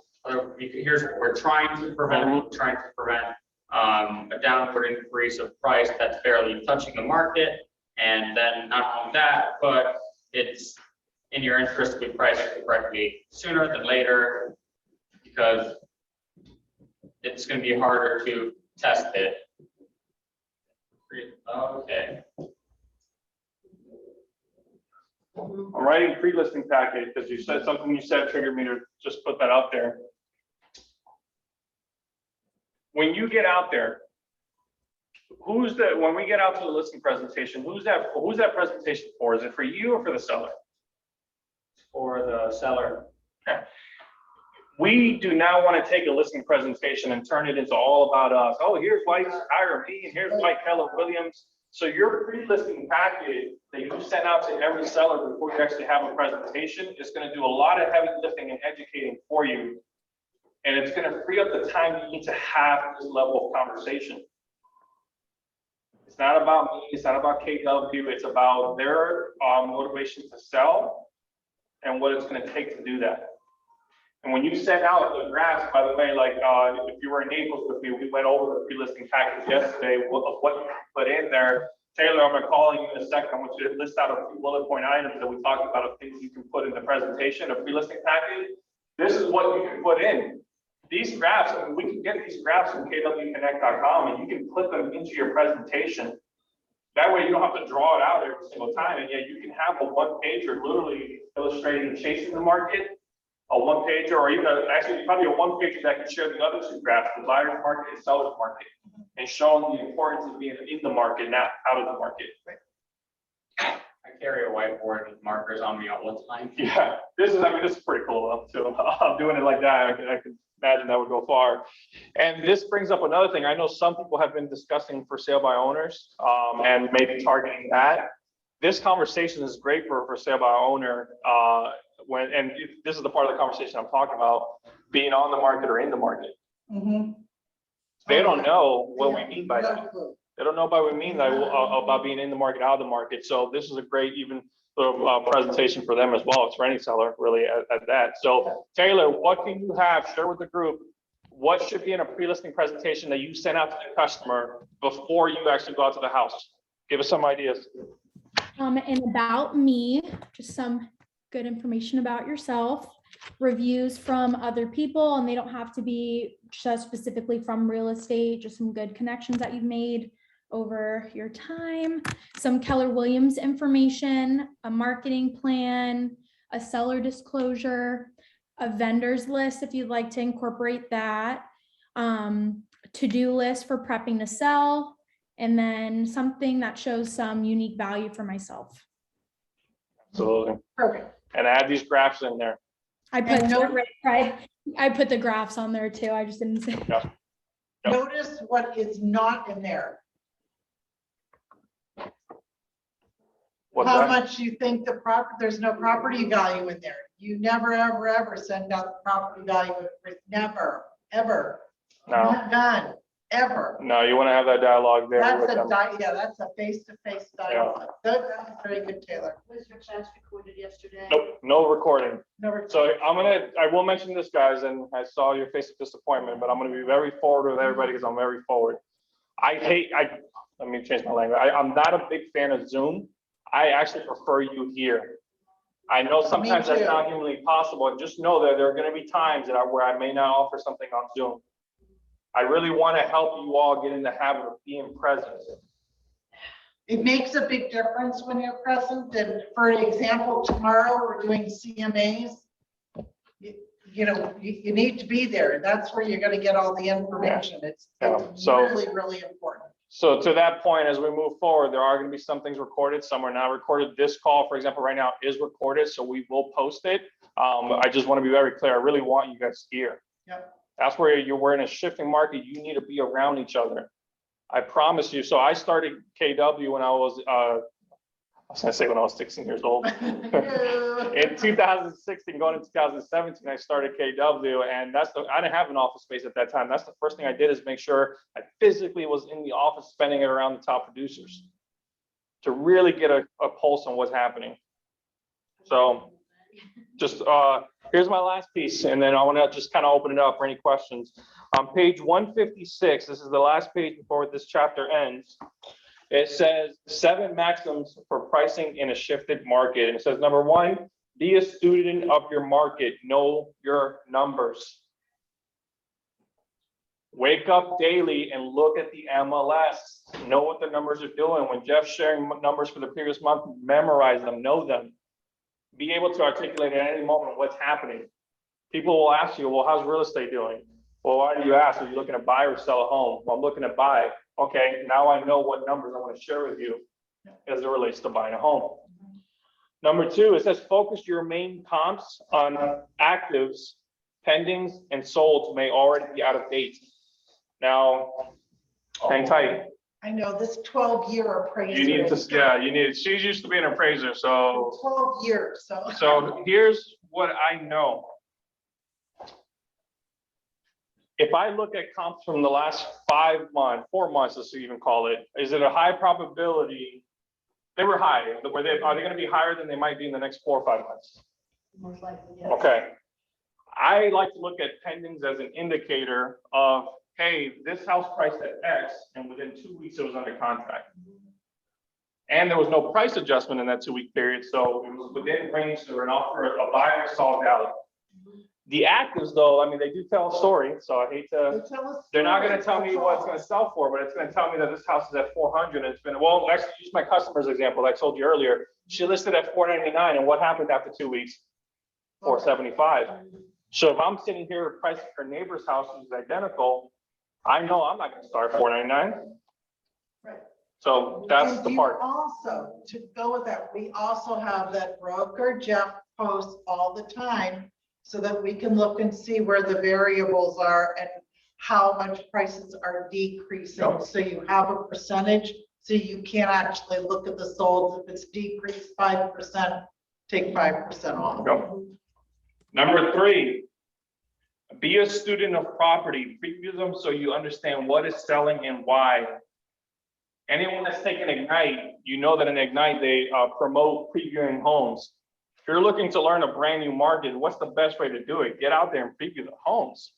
Here's what we're trying to prevent. a downward increase of price that's barely touching the market. And then not only that, but it's in your interest to be priced correctly sooner than later, because it's going to be harder to test it. Okay. I'm writing pre-listing package because you said something you said triggered me to just put that out there. When you get out there, when we get out to the listing presentation, who's that presentation for? Is it for you or for the seller? For the seller. Okay. We do not want to take a listing presentation and turn it into all about us. Oh, here's why you hire me, and here's why Keller Williams. So your pre-listing package that you send out to every seller before you actually have a presentation is going to do a lot of heavy lifting and educating for you. And it's going to free up the time you need to have this level of conversation. It's not about me, it's not about KW, it's about their motivation to sell and what it's going to take to do that. And when you send out the graphs, by the way, like if you were in Naples with me, we went over the pre-listing package yesterday of what you put in there. Taylor, I'm going to call you in a second. I want you to list out a few bullet point items that we talked about of things you can put in the presentation, a pre-listing package. This is what you can put in. These graphs, I mean, we can get these graphs from kwconnect.com and you can put them into your presentation. That way you don't have to draw it out every single time. And yet you can have a one-pager literally illustrating chasing the market, a one-pager, or even actually probably a one-pager that can share the other two graphs, the buyer's market and seller's market, and showing the importance of being in the market, not out of the market. I carry a whiteboard with markers on me all the time. Yeah, this is pretty cool too. I'm doing it like that. I can imagine that would go far. And this brings up another thing. I know some people have been discussing for sale by owners and maybe targeting that. This conversation is great for sale by owner this is the part of the conversation I'm talking about, being on the market or in the market. Mm-hmm. They don't know what we mean by that. They don't know what we mean about being in the market, out of the market. So this is a great even little presentation for them as well. It's for any seller really at that. So Taylor, what can you have, share with the group, what should be in a pre-listing presentation that you send out to the customer before you actually go out to the house? Give us some ideas. And about me, just some good information about yourself, reviews from other people, and they don't have to be just specifically from real estate, just some good connections that you've made over your time, some Keller Williams information, a marketing plan, a seller disclosure, a vendors list if you'd like to incorporate that, to-do list for prepping to sell, and then something that shows some unique value for myself. Absolutely. Perfect. And add these graphs in there. I put the graphs on there too. I just didn't say. Yep. Notice what is not in there. What's How that? much you think there's no property value in there. You never, ever, ever send out the property value. Never, ever. No. Not done, ever. No, you want to have that dialogue there. That's with a them. that's a face-to-face dialogue. That's very good, Taylor. Was your class recorded yesterday? Nope, no recording. Never. So I will mention this, guys, and I saw your face of disappointment, but I'm going to be very forward with everybody because I'm very forward. Let me change my language. I'm not a big fan of Zoom. I actually prefer you here. I know sometimes that's not humanly possible. And just know that there are going to be times where I may not offer something on Zoom. I really want to help you all get in the habit of being present. It makes a big difference when you're present. And for example, tomorrow we're doing CMAs. You need to be there. That's where you're going to get all the information. It's really, really important. So to that point, as we move forward, there are going to be some things recorded, some are not recorded. This call, for example, right now is recorded, so we will post it. I just want to be very clear. I really want you guys here. Yep. That's where we're in a shifting market. You need to be around each other. I promise you. So I started KW when I was going to say when I was 16 years old. In 2016, going into 2017, I started KW, and I didn't have an office space at that time. That's the first thing I did, is make sure I physically was in the office, spending it around the top producers to really get a pulse on what's happening. So just Here's my last piece, and then I want to just kind of open it up for any questions. On page 156, this is the last page before this chapter ends. It says 7 maxims for pricing in a shifted market. And it says, number 1, be a student of your market. Know your numbers. Wake up daily and look at the MLS. Know what the numbers are doing. When Jeff's sharing numbers for the previous month, memorize them, know them. Be able to articulate at any moment what's happening. People will ask you, well, how's real estate doing? Well, why do you ask? Are you looking to buy or sell a home? Well, I'm looking to buy. Okay, now I know what numbers I want to share with you as it relates to buying a home. Number 2, it says focus your main comps on actives, pendings, and solds may already be out of date. Now, hang tight. I know this 12-year appraiser. You need to, yeah, you need, she used to be an appraiser, so. 12 years, so. So here's what I know. If I look at comps from the last 4 months, let's even call it, is it a high probability? They were high. Are they going to be higher than they might be in the next 4 or 5 months? Most likely, yes. Okay. I like to look at pendings as an indicator of, hey, this house priced at X, and within 2 weeks it was under contract. And there was no price adjustment in that 2-week period, so it was within range for an offer, a buyer saw value. The actives, though, I mean, they do tell a story, so I hate to, they're not gonna tell me what it's gonna sell for, but it's gonna tell me that this house is at 400, and it's been, well, actually, use my customer's example, I told you earlier, she listed at 499, and what happened after 2 weeks? 475. So if I'm sitting here pricing her neighbor's house, which is identical, I know I'm not gonna start at 499. Right. So that's And the you part. Also, to go with that, we also have that broker Jeff posts all the time so that we can look and see where the variables are and how much prices are decreasing. Yep. So you have a percentage, so you can actually look at the solds. If it's decreased 5%, take 5% off. Yep. Number 3, be a student of property. Preview them so you understand what is selling and why. Anyone that's taken Ignite, you know that in Ignite, they promote previewing homes. If you're looking to learn a brand new market, what's the best way to do it? Get out there and preview the homes.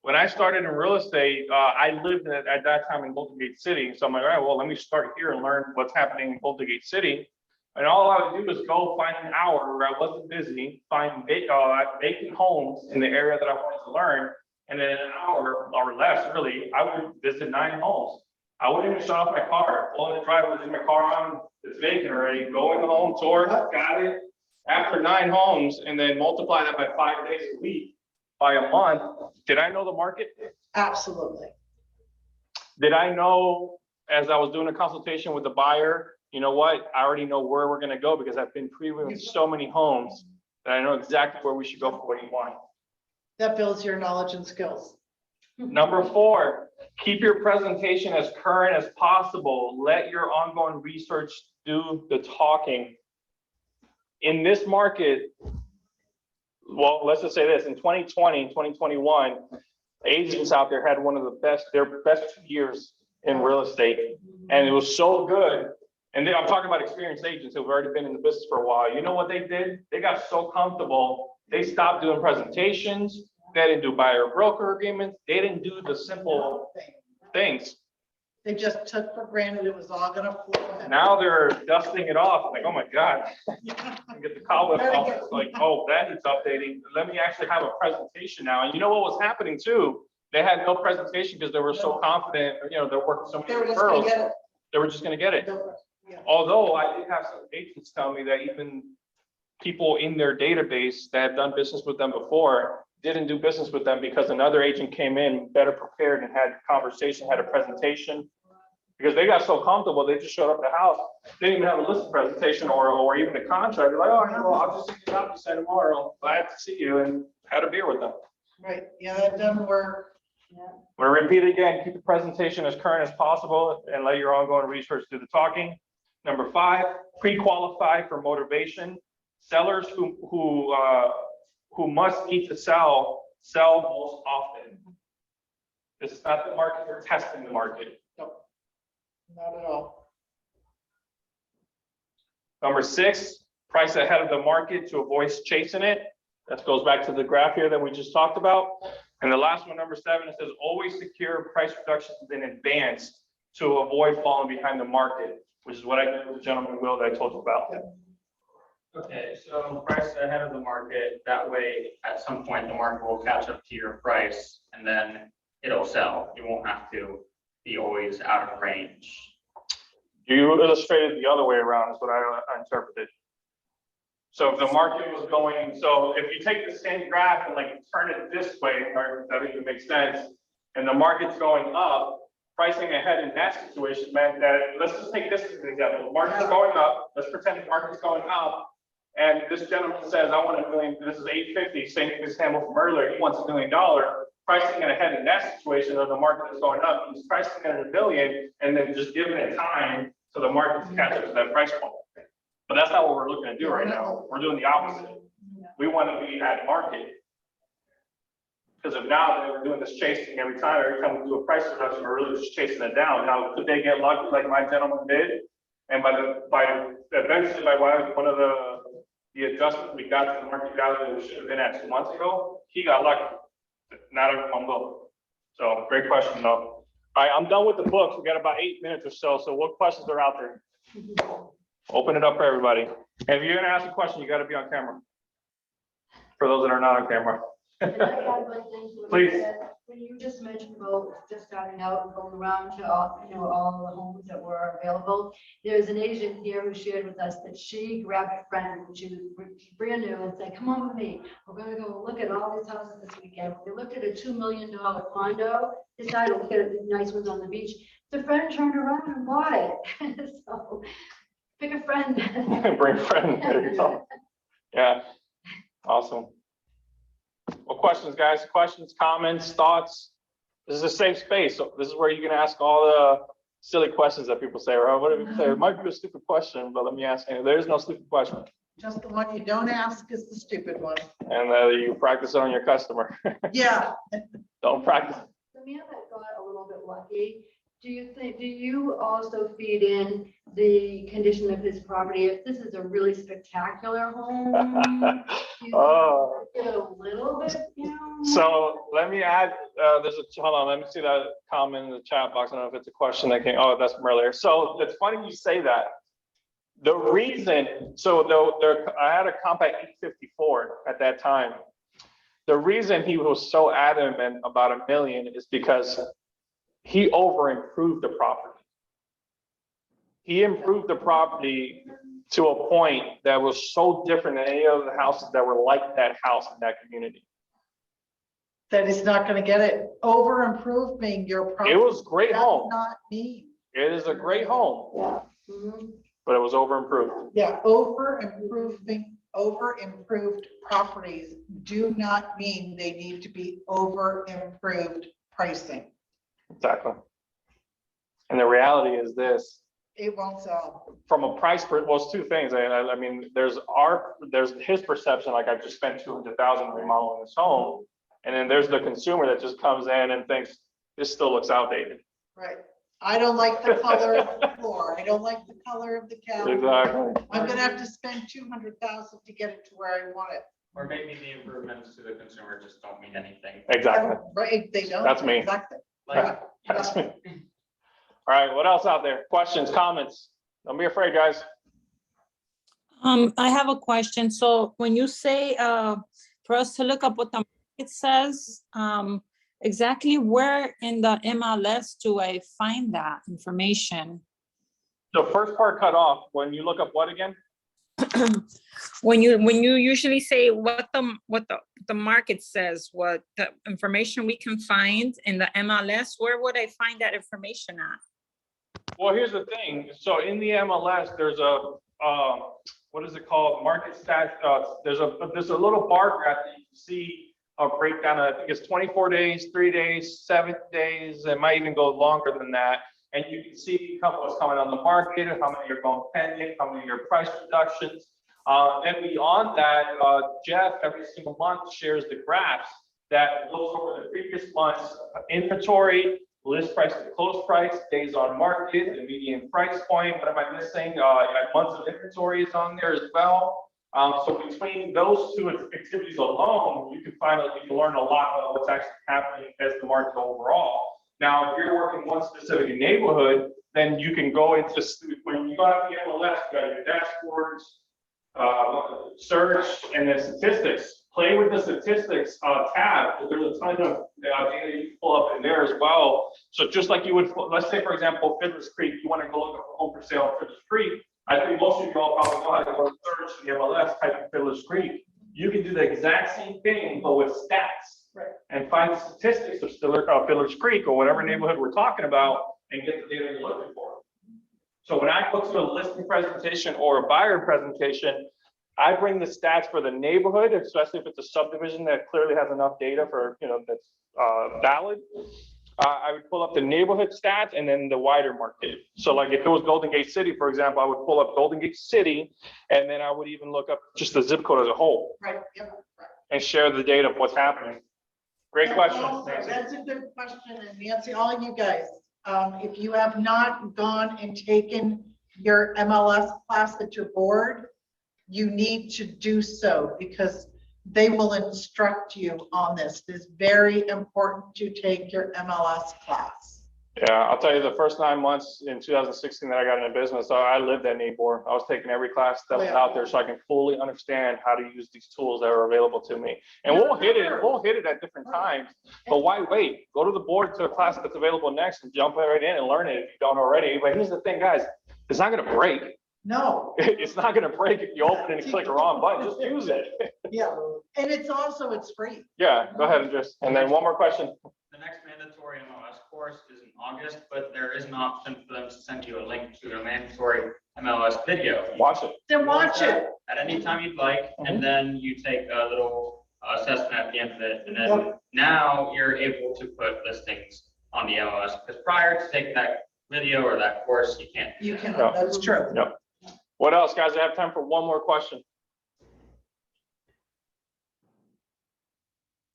When I started in real estate, I lived at that time in Golden Gate City. So I'm like, all right, well, let me start here and learn what's happening in Golden Gate City. And all I would do is go find an hour where I wasn't busy, find vacant homes in the area that I wanted to learn. And then an hour or less, really, I would visit 9 homes. I wouldn't even shut off my car, pull in the driveway, leave my car on, it's vacant already, go in the home tour, got it. After 9 homes, and then multiply that by 5 days a week, by a month, did I know the market? Absolutely. Did I know, as I was doing a consultation with the buyer, you know what, I already know where we're gonna go because I've been previewing so many homes that I know exactly where we should go for what you want. That builds your knowledge and skills. Number 4, keep your presentation as current as possible. Let your ongoing research do the talking. In this market, well, let's just say this, in 2020 and 2021, agents out there had one of their best 2 years in real estate. And it was so good. And then I'm talking about experienced agents who've already been in the business for a while. You know what they did? They got so comfortable, they stopped doing presentations. They didn't do buyer broker agreements. They didn't do the simple things. They just took for granted it was all gonna flow. Now they're dusting it off, like, oh my God, get the cobwebs off. It's like, oh, that needs updating. Let me actually have a presentation now. And you know what was happening too? They had no presentation because they were so confident, you know, they're working so many referrals. They were just gonna get it. Yeah. Although I did have some agents tell me that even people in their database that have done business with them before didn't do business with them because another agent came in better prepared and had a conversation, had a presentation. Because they got so comfortable, they just showed up at the house. They didn't even have a listing presentation or even a contract. They're like, oh, no, I'll just see you out tomorrow. Glad to see you, and had a beer with them. Right, yeah, that doesn't work. I'm gonna repeat it again, keep the presentation as current as possible and let your ongoing research do the talking. Number 5, pre-qualify for motivation. Sellers who must need to sell most often. This is not the market, we're testing the market. Nope, not at all. Number 6, price ahead of the market to avoid chasing it. That goes back to the graph here that we just talked about. And the last one, number 7, it says always secure price reductions in advance to avoid falling behind the market, which is what I did with the gentleman Will that I told you about. Okay, so price ahead of the market, that way at some point the market will catch up to your price and then it'll sell. You won't have to be always out of range. You illustrated the other way around is what I interpreted. So if the market was going, so if you take the same graph and like turn it this way, or that even makes sense, and the market's going up, pricing ahead in that situation meant that, let's just take this as an example. The market's going up, let's pretend the market's going up, and this gentleman says, I want $1 million, this is 850, same example from earlier, he wants $1 million. Pricing it ahead in that situation, or the market is going up, he's pricing it at $1 million, and then just giving it time so the market can catch up to that price point. But that's not what we're looking to do right now. We're doing the opposite. We want to be at market. Because if now we're doing this chasing every time we do a price reduction, we're really just chasing it down. Now, could they get lucky like my gentleman did? And eventually by one of the adjustments we got to the market value that we should have been at 2 months ago, he got lucky. Not everyone will. So great question though. All right, I'm done with the books. We got about 8 minutes or so. So what questions are out there? Open it up for everybody. And if you're gonna ask a question, you gotta be on camera. For those that are not on camera. And I had one thing to Please. When you just mentioned about just starting out and going around to all, all the homes that were available, there's an agent here who shared with us that she grabbed a friend when she was brand new and said, come on with me. We're gonna go look at all these houses this weekend. We looked at a $2 million condo, decided to look at the nice ones on the beach. The friend turned around and bought it. So pick a friend. Bring a friend. There you go. Yeah. Awesome. Well, questions, guys? Questions, comments, thoughts? This is a safe space. So this is where you can ask all the silly questions that people say, or what do people say? It might be a stupid question, but let me ask you. There is no stupid question. Just the one you don't ask is the stupid one. And you practice it on your customer. Yeah. Don't practice. The man that got a little bit lucky, do you also feed in the condition of his property? If this is a really spectacular home, do you give it a little bit, So let me add, hold on, let me see that comment in the chat box. I don't know if it's a question that came, that's from earlier. So it's funny you say that. The reason, I had a compact 854 at that time. The reason he was so adamant about $1 million is because he over improved the property. He improved the property to a point that was so different than any of the houses that were like that house in that community. That is not gonna get it. Over improving your property. It was a great home. Does not mean. It is a great home, Mhm. but it was over improved. Yeah, over improved properties do not mean they need to be over improved pricing. Exactly. And the reality is this, It won't sell. from a price, well, it's two things. I mean, there's his perception, like I just spent $200,000 remodeling this home. And then there's the consumer that just comes in and thinks this still looks outdated. Right. I don't like the color of the floor. I don't like the color of the couch. Exactly. I'm gonna have to spend 200,000 to get it to where I want it. Or maybe the improvements to the consumer just don't mean anything. Exactly. Right, they don't. That's me. Exactly. Like, That's me. All right, what else out there? Questions, comments? Don't be afraid, guys. I have a question. So when you say for us to look up what the market says, exactly where in the MLS do I find that information? The first part cut off. When you look up what again? When you usually say what the market says, what the information we can find in the MLS, where would I find that information at? Well, here's the thing. So in the MLS, there's a what is it called? Market stats. There's a little bar graph that you can see a breakdown. I think it's 24 days, 3 days, 7 days. It might even go longer than that. And you can see what's coming on the market, how many are going pending, how many are price reductions. And beyond that, Jeff every single month shares the graphs that looks over the previous month's inventory, list price to close price, days on market, the median price point. What am I missing? Months of inventory is on there as well. So between those two activities alone, you can learn a lot about what's actually happening as the market overall. Now, if you're working one specific neighborhood, then you can go into, when you go out the MLS, you got your dashboards, search, and then statistics. Play with the statistics tab, because there's a ton of data you can pull up in there as well. So just like you would, let's say, for example, Fiddler's Creek, you want to go look at a home for sale in Fiddler's Creek. I think most of you all probably know how to go search the MLS, type in Fiddler's Creek. You can do the exact same thing, but with stats. Right. And find the statistics of Fiddler's Creek or whatever neighborhood we're talking about and get the data you're looking for. So when I go to a listing presentation or a buyer presentation, I bring the stats for the neighborhood, especially if it's a subdivision that clearly has enough data for, that's valid. I would pull up the neighborhood stats and then the wider market. So like if it was Golden Gate City, for example, I would pull up Golden Gate City, and then I would even look up just the zip code as a whole. Right, yep, right. And share the data of what's happening. Great question. That's a good question. And Nancy, all you guys, if you have not gone and taken your MLS class at your board, you need to do so because they will instruct you on this. It's very important to take your MLS class. Yeah, I'll tell you, the first 9 months in 2016 that I got into business, I lived at NABOR. I was taking every class that was out there so I can fully understand how to use these tools that are available to me. And we'll hit it at different times, but why wait? Go to the board to a class that's available next and jump right in and learn it if you don't already. But here's the thing, guys, it's not gonna break. No. It's not gonna break if you open it and click the wrong button, just use it. Yeah, and it's free. Yeah, go ahead and then one more question. The next mandatory MLS course is in August, but there is an option for them to send you a link to a mandatory MLS video. Watch it. Then watch it. At any time you'd like, and then you take a little assessment at the end of it, and then now you're able to put listings on the MLS, because prior to taking that video or that course, you can't. You can, No. that's true. Yep. What else, guys? I have time for one more question.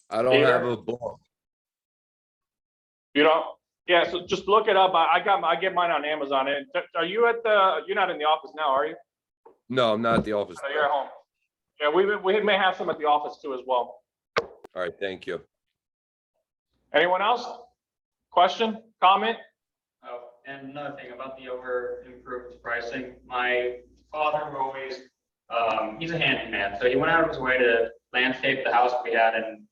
I don't have a book. You don't? Yeah, so just look it up. I get mine on Amazon. Are you you're not in the office now, are you? No, I'm not at the office. Oh, you're at home. Yeah, we may have some at the office too as well. All right, thank you. Anyone else? Question, comment? Oh, and another thing about the improved pricing, my father always, he's a handyman, so he went out of his way to landscape the house we had in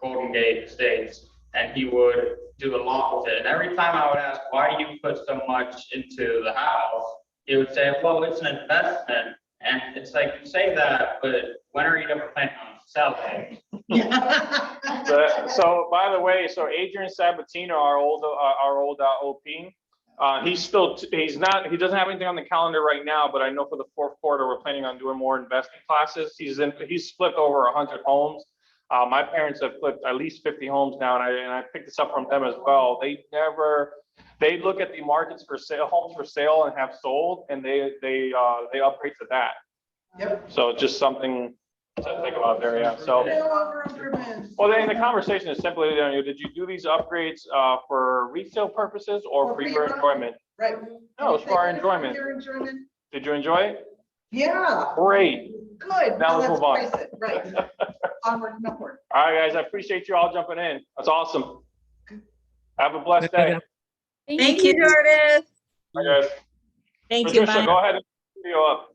Golden Gate Estates, and he would do a lot with it. And every time I would ask, why do you put so much into the house? He would say, well, it's an investment. And it's like, you say that, but when are you ever planning on selling? So by the way, so Adrian Sabatino, our old OP, he doesn't have anything on the calendar right now, but I know for the fourth quarter, we're planning on doing more investing classes. He's flipped over 100 homes. My parents have flipped at least 50 homes now, and I picked this up from them as well. They look at the markets for sale, homes for sale and have sold, and they upgrade to that. Yep. So just something to think about there, yeah. So, well, then the conversation is simply, did you do these upgrades for resale purposes or for your enjoyment? Right. No, it's for our enjoyment. Did you enjoy it? Yeah. Great. Good. Now let's move on. Right. Onward and upward. All right, guys, I appreciate you all jumping in. That's awesome. Have a blessed day. Thank you, Jordan. Bye, guys. Thank you. Patricia, Bye. go ahead and video up.